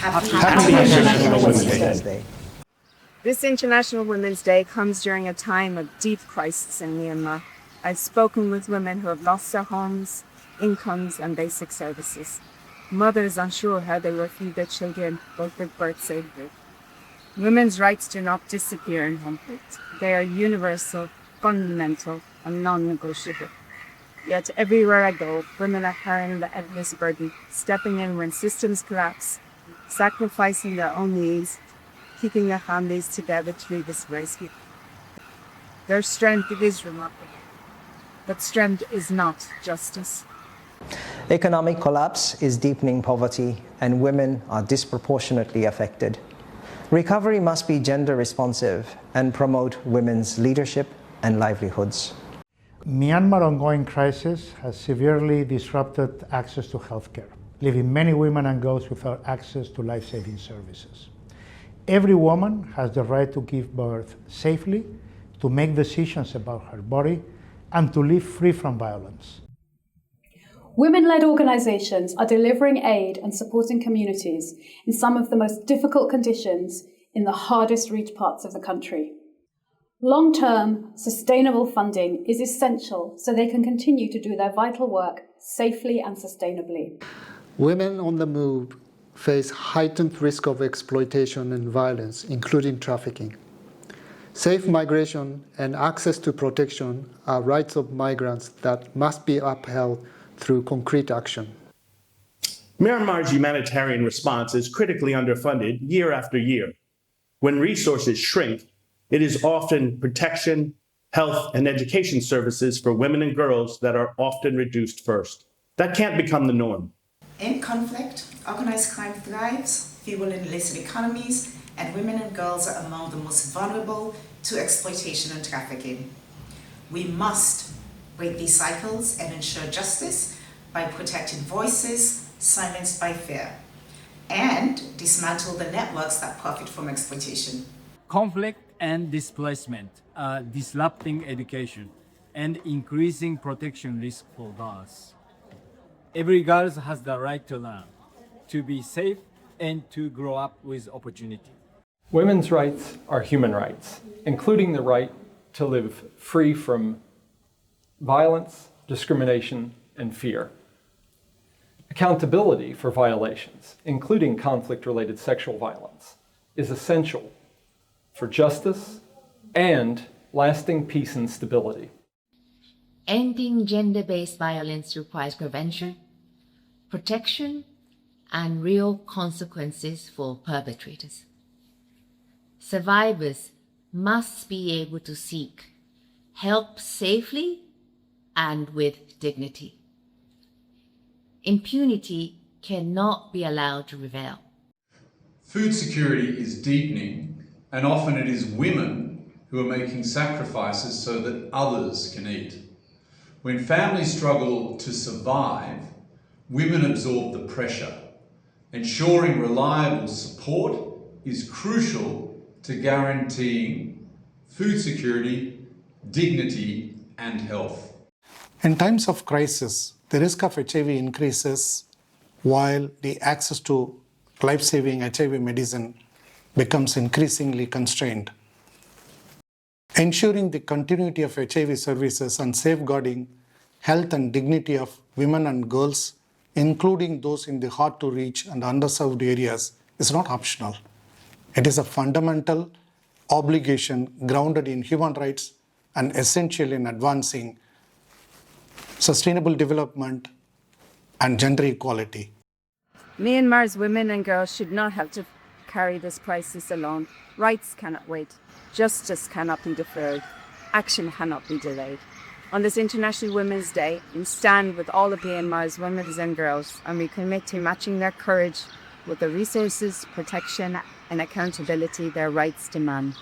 Happy International Women's Day. This International Women's Day comes during a time of deep crisis in Myanmar. I've spoken with women who have lost their homes, incomes and basic services. Mothers unsure how they will feed their children, both with birth safely. Women's rights do not disappear in conflict. They are universal, fundamental and non-negotiable. Yet everywhere I go, women are carrying the endless burden, stepping in when systems collapse, sacrificing their own needs, keeping their families together through this rescue. Their strength is remarkable, but strength is not justice. Economic collapse is deepening poverty, and women are disproportionately affected. Recovery must be gender responsive and promote women's leadership and livelihoods. Myanmar's ongoing crisis has severely disrupted access to healthcare, leaving many women and girls without access to life-saving services. Every woman has the right to give birth safely, to make decisions about her body, and to live free from violence. Women-led organisations are delivering aid and supporting communities in some of the most difficult conditions in the hardest reached parts of the country. Long-term, sustainable funding is essential so they can continue to do their vital work safely and sustainably. Women on the move face heightened risk of exploitation and violence, including trafficking. Safe migration and access to protection are rights of migrants that must be upheld through concrete action. Myanmar's humanitarian response is critically underfunded year after year. When resources shrink, it is often protection, health, and education services for women and girls that are often reduced first. That can't become the norm. In conflict, organized crime thrives, fueling illicit economies, and women and girls are among the most vulnerable to exploitation and trafficking. We must break these cycles and ensure justice by protecting voices silenced by fear, and dismantle the networks that profit from exploitation. Conflict and displacement are disrupting education and increasing protection risk for girls. Every girl has the right to learn, to be safe, and to grow up with opportunity. Women's rights are human rights, including the right to live free from violence, discrimination, and fear. Accountability for violations, including conflict-related sexual violence, is essential for justice and lasting peace and stability. Ending gender-based violence requires prevention, protection, and real consequences for perpetrators. Survivors must be able to seek help safely and with dignity. Impunity cannot be allowed to prevail. Food security is deepening, and often it is women who are making sacrifices so that others can eat. When families struggle to survive, women absorb the pressure. Ensuring reliable support is crucial to guaranteeing food security, dignity, and health. In times of crisis, the risk of HIV increases while the access to life-saving HIV medicine becomes increasingly constrained. Ensuring the continuity of HIV services and safeguarding health and dignity of women and girls, including those in the hard-to-reach and underserved areas, is not optional. It is a fundamental obligation grounded in human rights and essential in advancing sustainable development and gender equality. Myanmar's women and girls should not have to carry this crisis alone. Rights cannot wait. Justice cannot be deferred. Action cannot be delayed. On this International Women's Day, we stand with all of Myanmar's women and girls, and we commit to matching their courage with the resources, protection, and accountability their rights demand.